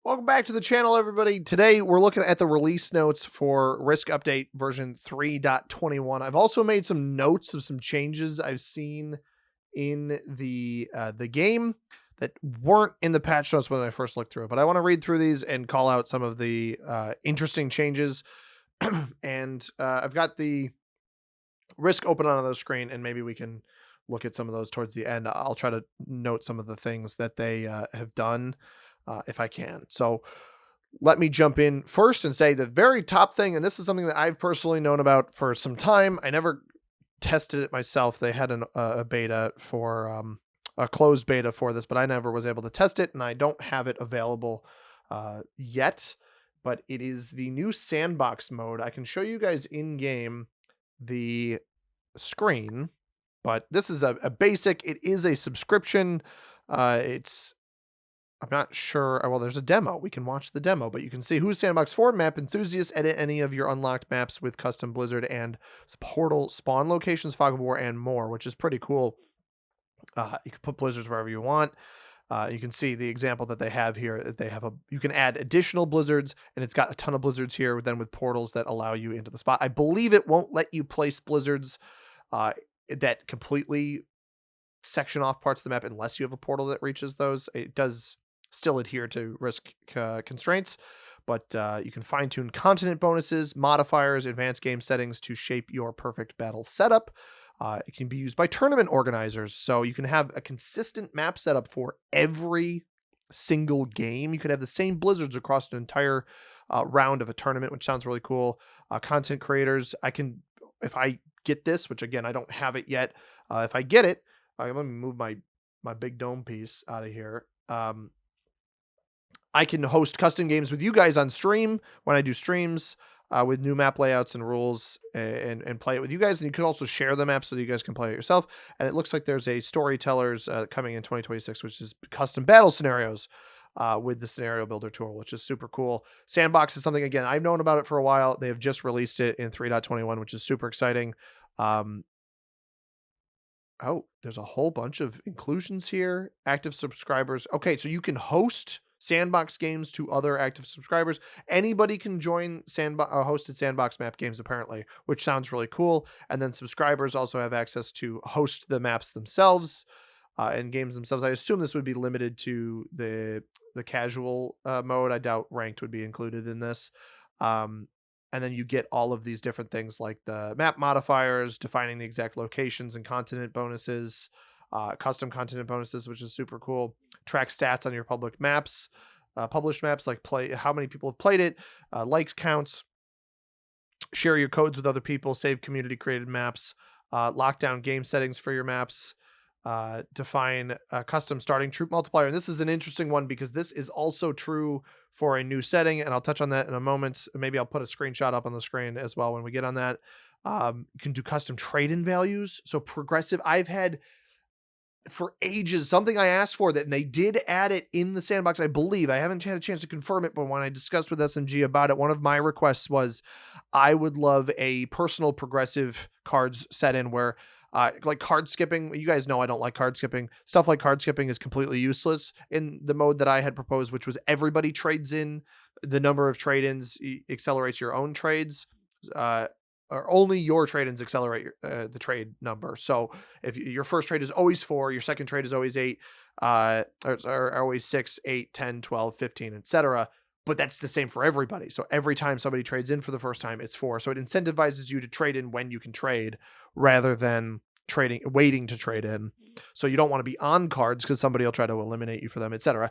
Welcome back to the channel, everybody. Today, we're looking at the release notes for Risk Update version 3.21. I've also made some notes of some changes I've seen in the game that weren't in the patch notes when I first looked through it. But I want to read through these and call out some of the interesting changes. and I've got the Risk open on the screen, and maybe we can look at some of those towards the end. I'll try to note some of the things that they have done if I can. So let me jump in first and say the very top thing, and this is something that I've personally known about for some time. I never tested it myself. They had a beta for a closed beta for this, but I never was able to test it, and I don't have it available yet. But it is the new Sandbox mode. I can show you guys in game the screen, but this is a basic. It is a subscription. I'm not sure. Well, there's a demo. We can watch the demo, but you can see who's Sandbox for. Map enthusiasts edit any of your unlocked maps with custom Blizzard and portal spawn locations, fog of war, and more, which is pretty cool. You can put Blizzards wherever you want. You can see the example that they have here. They have you can add additional Blizzards, and it's got a ton of Blizzards here, then with portals that allow you into the spot. I believe it won't let you place Blizzards that completely section off parts of the map unless you have a portal that reaches those. It does still adhere to risk constraints, but you can fine-tune continent bonuses, modifiers, advanced game settings to shape your perfect battle setup. It can be used by tournament organizers, so you can have a consistent map setup for every single game. You could have the same Blizzards across an entire round of a tournament, which sounds really cool. Content creators, if I get this, which again, I don't have it yet. If I get it, let me move my big dome piece out of here. I can host custom games with you guys on stream when I do streams with new map layouts and rules and play it with you guys. And you can also share the map so that you guys can play it yourself. And it looks like there's a Storytellers coming in 2026, which is custom battle scenarios with the scenario builder tool, which is super cool. Sandbox is something, again, I've known about it for a while. They have just released it in 3.21, which is super exciting. Oh, there's a whole bunch of inclusions here. Active subscribers. Okay, so you can host Sandbox games to other active subscribers. Anybody can join hosted Sandbox map games, apparently, which sounds really cool. And then subscribers also have access to host the maps themselves and games themselves. I assume this would be limited to the casual mode. I doubt ranked would be included in this. And then you get all of these different things like the map modifiers, defining the exact locations and continent bonuses, custom continent bonuses, which is super cool. Track stats on your public maps, published maps, like how many people have played it, likes counts, share your codes with other people, save community created maps, lock down game settings for your maps, define a custom starting troop multiplier. And this is an interesting one because this is also true for a new setting, and I'll touch on that in a moment. Maybe I'll put a screenshot up on the screen as well when we get on that. You can do custom trade-in values. So progressive, I've had for ages something I asked for that, and they did add it in the Sandbox, I believe. I haven't had a chance to confirm it, but when I discussed with SMG about it, one of my requests was I would love a personal progressive cards set in where like card skipping. You guys know I don't like card skipping. Stuff like card skipping is completely useless in the mode that I had proposed, which was everybody trades in. The number of trade-ins accelerates your own trades. Or only your trade-ins accelerate the trade number. So if your first trade is always 4, your second trade is always 8, or always 6, 8, 10, 12, 15, etc. But that's the same for everybody. So every time somebody trades in for the first time, it's 4. So it incentivizes you to trade in when you can trade rather than waiting to trade in. So you don't want to be on cards because somebody will try to eliminate you for them, etc.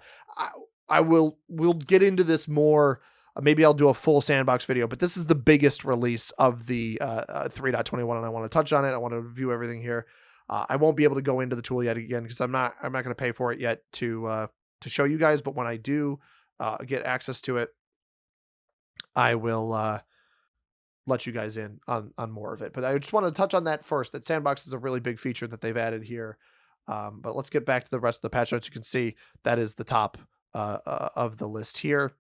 We'll get into this more. Maybe I'll do a full Sandbox video, but this is the biggest release of the 3.21, and I want to touch on it. I want to review everything here. I won't be able to go into the tool yet again because I'm not going to pay for it yet to show you guys. But when I do get access to it, I will let you guys in on more of it. But I just want to touch on that first. That Sandbox is a really big feature that they've added here. But let's get back to the rest of the patch notes. You can see that is the top of the list here.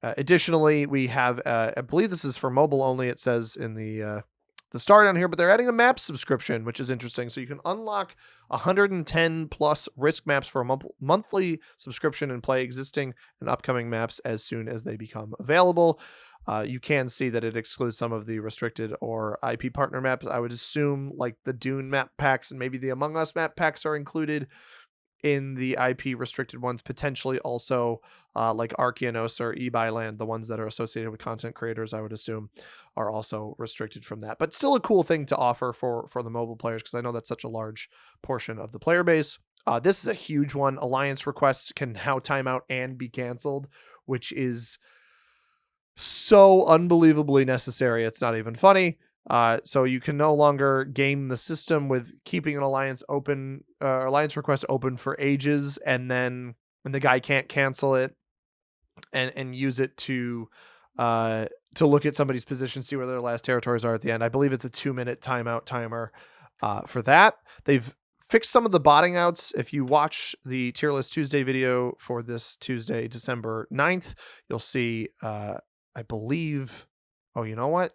Additionally, we have, I believe this is for mobile only. It says in the the start on here, but they're adding a map subscription, which is interesting. So you can unlock 110 plus risk maps for a monthly subscription and play existing and upcoming maps as soon as they become available. You can see that it excludes some of the restricted or IP partner maps. I would assume like the Dune map packs and maybe the Among Us map packs are included in the IP restricted ones, potentially also like Arkeanos or eByland, the ones that are associated with content creators, I would assume, are also restricted from that. But still a cool thing to offer for the mobile players, because I know that's such a large portion of the player base. This is a huge one. Alliance requests can now time out and be canceled, which is so unbelievably necessary. It's not even funny. So you can no longer game the system with keeping an alliance open, alliance request open for ages, and the guy can't cancel it and use it to look at somebody's position, see where their last territories are at the end. I believe it's a 2-minute timeout timer for that. They've fixed some of the botting outs. If you watch the Tier List Tuesday video for this Tuesday, December 9th, you'll see, I believe, oh, you know what?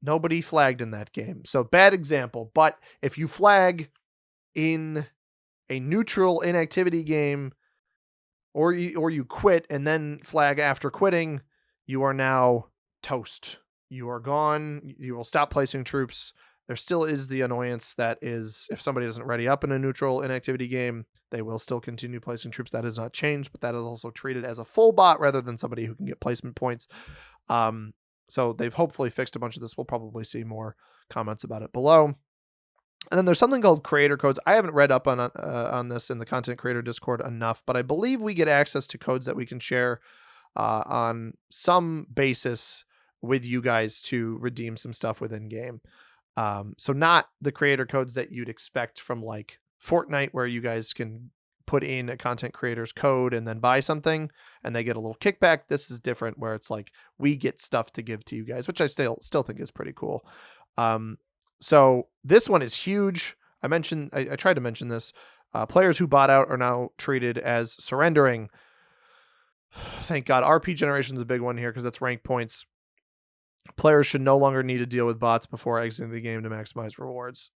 Nobody flagged in that game. So bad example. But if you flag in a neutral inactivity game, or you quit and then flag after quitting, you are now toast. You are gone. You will stop placing troops. There still is the annoyance that is, if somebody doesn't ready up in a neutral inactivity game, they will still continue placing troops. That has not changed, but that is also treated as a full bot rather than somebody who can get placement points. So they've hopefully fixed a bunch of this. We'll probably see more comments about it below. And then there's something called creator codes. I haven't read up on this in the content creator Discord enough, but I believe we get access to codes that we can share on some basis with you guys to redeem some stuff within game. So not the creator codes that you'd expect from like Fortnite, where you guys can put in a content creator's code and then buy something and they get a little kickback. This is different, where it's like we get stuff to give to you guys, which I still think is pretty cool. So this one is huge. I tried to mention this. Players who bought out are now treated as surrendering. Thank God. RP generation is a big one here because that's rank points. Players should no longer need to deal with bots before exiting the game to maximize rewards.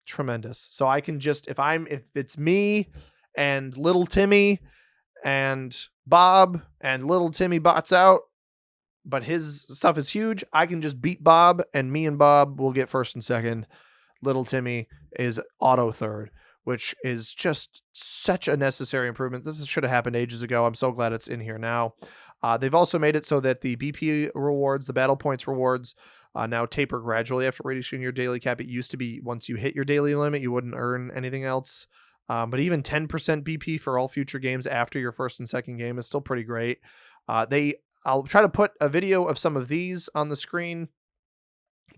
Tremendous. So I can just, if it's me and little Timmy and Bob, and little Timmy bots out, but his stuff is huge, I can just beat Bob and me and Bob will get first and second. Little Timmy is auto third, which is just such a necessary improvement. This should have happened ages ago. I'm so glad it's in here now. They've also made it so that the BP rewards, the battle points rewards, now taper gradually after reaching your daily cap. It used to be once you hit your daily limit, you wouldn't earn anything else. But even 10% BP for all future games after your first and second game is still pretty great. I'll try to put a video of some of these on the screen,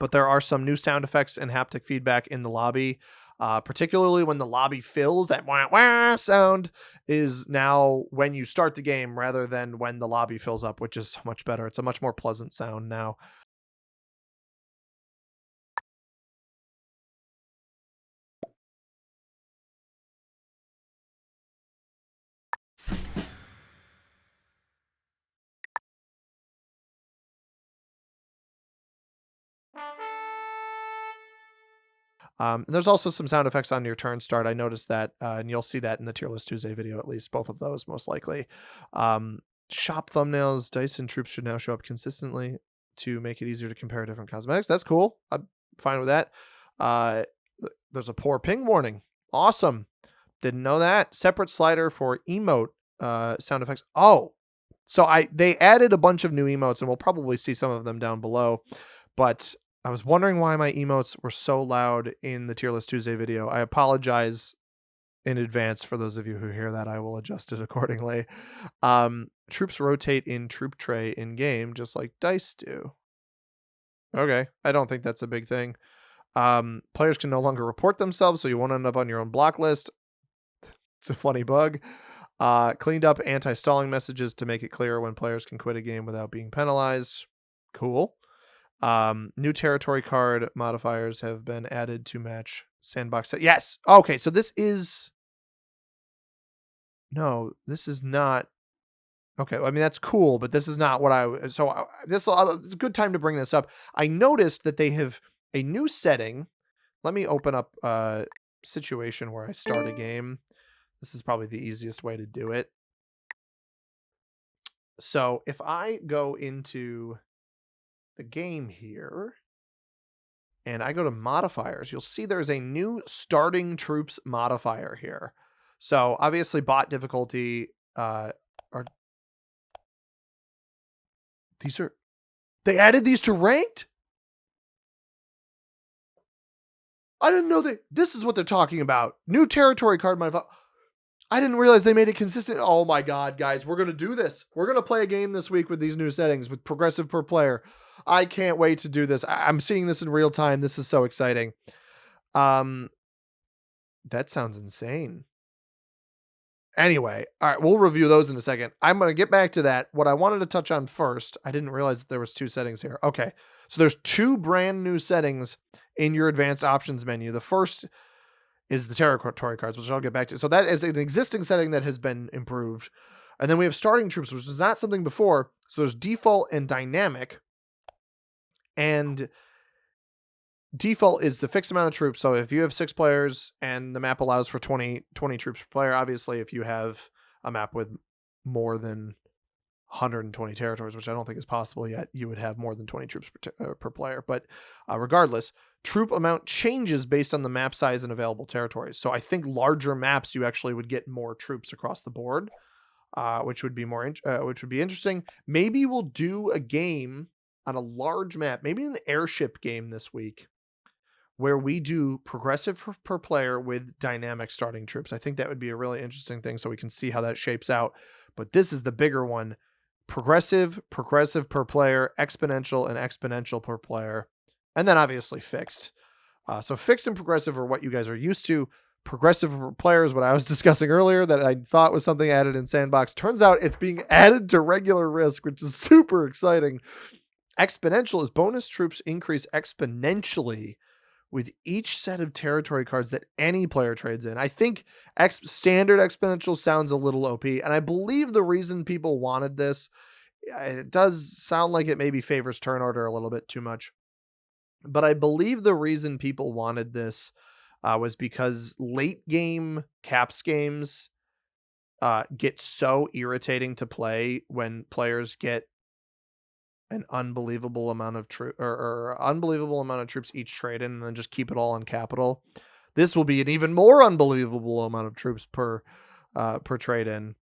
but there are some new sound effects and haptic feedback in the lobby. Particularly when the lobby fills, that wah wah sound is now when you start the game rather than when the lobby fills up, which is much better. It's a much more pleasant sound now. And there's also some sound effects on your turn start. I noticed that, and you'll see that in the Tier List Tuesday video, at least both of those most likely. Shop thumbnails, dice and troops should now show up consistently to make it easier to compare different cosmetics. That's cool. I'm fine with that. There's a poor ping warning. Awesome. Didn't know that. Separate slider for emote sound effects. Oh, so they added a bunch of new emotes, and we'll probably see some of them down below. But I was wondering why my emotes were so loud in the Tier List Tuesday video. I apologize in advance for those of you who hear that. I will adjust it accordingly. Troops rotate in troop tray in game, just like dice do. Okay, I don't think that's a big thing. Players can no longer report themselves, so you won't end up on your own block list. It's a funny bug. Cleaned up anti-stalling messages to make it clearer when players can quit a game without being penalized. Cool. New territory card modifiers have been added to match Sandbox. Yes. Okay. So this is not. Okay. I mean, that's cool, but this is not what it's a good time to bring this up. I noticed that they have a new setting. Let me open up a situation where I start a game. This is probably the easiest way to do it. So if I go into the game here and I go to modifiers, you'll see there's a new starting troops modifier here. So obviously bot difficulty are these are they added these to ranked? I didn't know this is what they're talking about. New territory card modifier. I didn't realize they made it consistent. Oh my God, guys, we're going to do this. We're going to play a game this week with these new settings with progressive per player. I can't wait to do this. I'm seeing this in real time. This is so exciting. That sounds insane. Anyway, all right, we'll review those in a second. I'm going to get back to that. What I wanted to touch on first, I didn't realize that there was two settings here. Okay, so there's two brand new settings in your advanced options menu. The first is the territory cards, which I'll get back to. So that is an existing setting that has been improved. And then we have starting troops, which is not something before. So there's default and dynamic. And default is the fixed amount of troops. So if you have 6 players and the map allows for 20 troops per player, obviously if you have a map with more than 120 territories, which I don't think is possible yet, you would have more than 20 troops per player. But regardless, troop amount changes based on the map size and available territories. So I think larger maps, you actually would get more troops across the board, which would be which would be interesting. Maybe we'll do a game on a large map, maybe an airship game this week, where we do progressive per player with dynamic starting troops. I think that would be a really interesting thing, so we can see how that shapes out. But this is the bigger one. Progressive per player, exponential, and exponential per player. And then obviously fixed. So fixed and progressive are what you guys are used to. Progressive per player is what I was discussing earlier that I thought was something added in Sandbox. Turns out it's being added to regular risk, which is super exciting. Exponential is bonus troops increase exponentially with each set of territory cards that any player trades in. I think standard exponential sounds a little OP, and I believe the reason people wanted this, it does sound like it maybe favors turn order a little bit too much, but I believe the reason people wanted this was because late game caps games get so irritating to play when players get an unbelievable amount of unbelievable amount of troops each trade in and then just keep it all on capital. This will be an even more unbelievable amount of troops per trade in.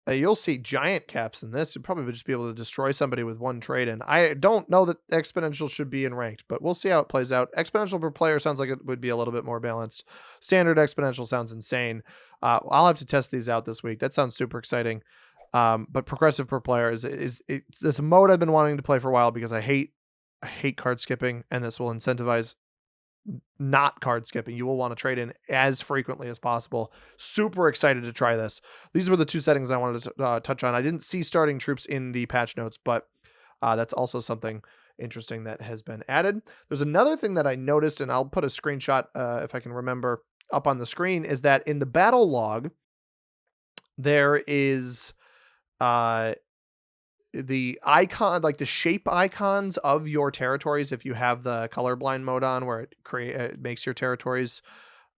You'll see giant caps in this. You'd probably just be able to destroy somebody with one trade in. I don't know that exponential should be in ranked, but we'll see how it plays out. Exponential per player sounds like it would be a little bit more balanced. Standard exponential sounds insane. I'll have to test these out this week. That sounds super exciting. But progressive per player is a mode I've been wanting to play for a while because I hate card skipping, and this will incentivize not card skipping. You will want to trade in as frequently as possible. Super excited to try this. These were the two settings I wanted to touch on. I didn't see starting troops in the patch notes, but that's also something interesting that has been added. There's another thing that I noticed, and I'll put a screenshot if I can remember up on the screen, is that in the battle log, there is the icon, like the shape icons of your territories. If you have the colorblind mode on, where it makes your territories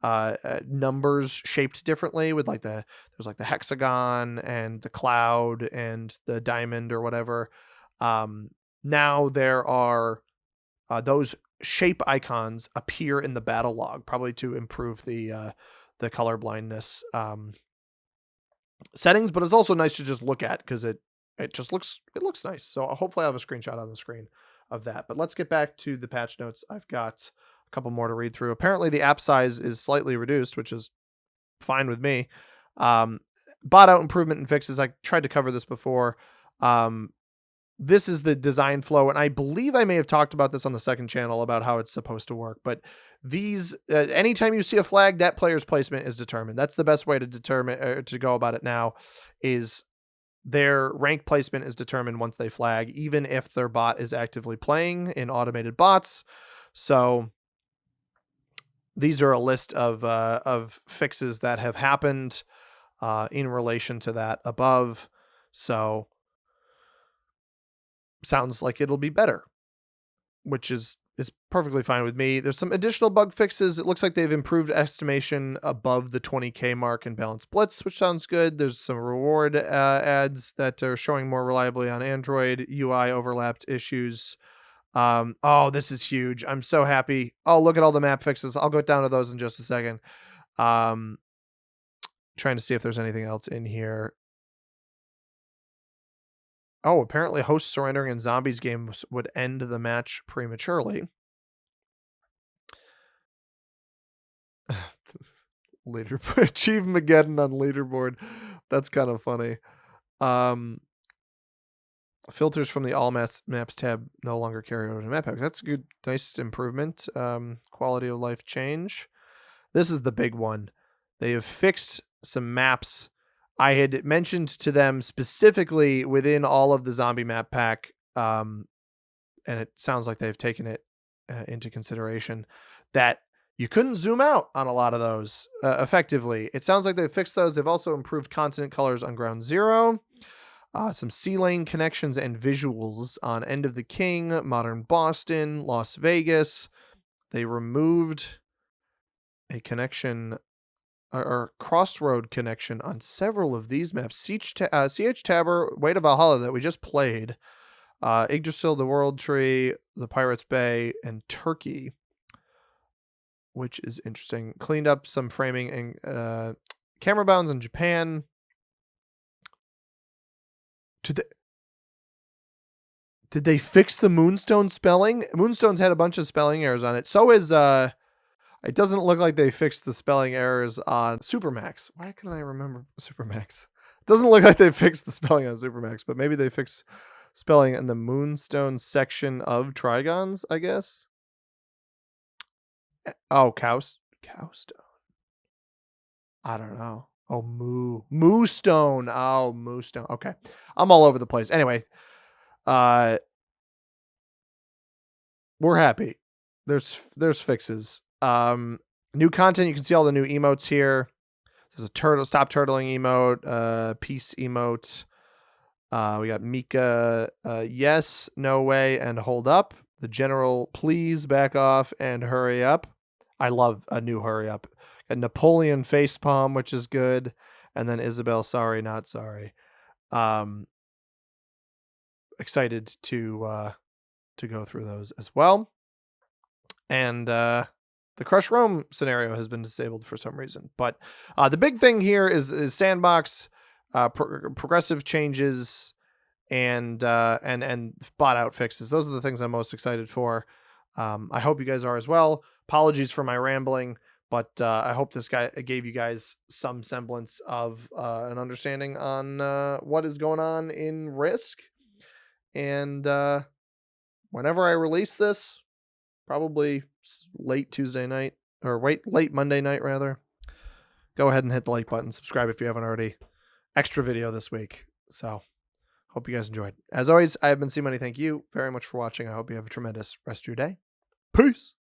numbers shaped differently with there's like the hexagon and the cloud and the diamond or whatever. Now there are those shape icons appear in the battle log, probably to improve the color blindness settings, but it's also nice to just look at because it looks nice. So hopefully I'll have a screenshot on the screen of that. But let's get back to the patch notes. I've got a couple more to read through. Apparently the app size is slightly reduced, which is fine with me. Bot out improvement and fixes. I tried to cover this before. This is the design flow, and I believe I may have talked about this on the second channel about how it's supposed to work, but these anytime you see a flag, that player's placement is determined. That's the best way to determine to go about it now, is their rank placement is determined once they flag, even if their bot is actively playing in automated bots. So these are a list of fixes that have happened in relation to that above. So sounds like it'll be better, which is is perfectly fine with me. There's some additional bug fixes. It looks like they've improved estimation above the 20K mark in balanced blitz, which sounds good. There's some reward ads that are showing more reliably on Android. UI overlapped issues. Oh, this is huge. I'm so happy. Oh, look at all the map fixes. I'll go down to those in just a second. Um, trying to see if there's anything else in here. Oh, apparently hosts surrendering in zombies games would end the match prematurely. Leader Achievemageddon on leaderboard. That's kind of funny. Filters from the all maps tab no longer carry over to map pack. That's a good, nice improvement. Quality of life change. This is the big one. They have fixed some maps. I had mentioned to them specifically within all of the zombie map pack, and it sounds like they've taken it into consideration, that you couldn't zoom out on a lot of those effectively. It sounds like they've fixed those. They've also improved continent colors on Ground Zero, some sea lane connections and visuals on End of the King, Modern Boston, Las Vegas. They removed a connection or crossroad connection on several of these maps. CH Tabor, Way to Valhalla that we just played, Yggdrasil, the World Tree, the Pirates Bay, and Turkey, which is interesting. Cleaned up some framing and camera bounds in Japan. Did they fix the Moonstone spelling? Moonstone's had a bunch of spelling errors on it. So is it doesn't look like they fixed the spelling errors on Supermax. Why couldn't I remember Supermax? It doesn't look like they fixed the spelling on Supermax, but maybe they fixed spelling in the Moonstone section of Trigons, I guess. Oh, Cowstone. I don't know. Oh, Moostone. Oh, Moostone. Okay. I'm all over the place. Anyway, we're happy. There's fixes. New content. You can see all the new emotes here. There's a turtle, stop turtling emote, peace emote. We got Mika, yes, no way, and hold up. The general, please back off and hurry up. I love a new hurry up. A Napoleon facepalm, which is good. And then Isabel, sorry, not sorry. Excited to go through those as well. And the Crush Roam scenario has been disabled for some reason. But the big thing here is Sandbox, progressive changes, and bot out fixes. Those are the things I'm most excited for. I hope you guys are as well. Apologies for my rambling, but I hope this guy gave you guys some semblance of an understanding on what is going on in Risk. And whenever I release this, probably late Tuesday night or late Monday night rather, go ahead and hit the like button, subscribe if you haven't already. Extra video this week. So hope you guys enjoyed. As always, I have been C Money. Thank you very much for watching. I hope you have a tremendous rest of your day. Peace.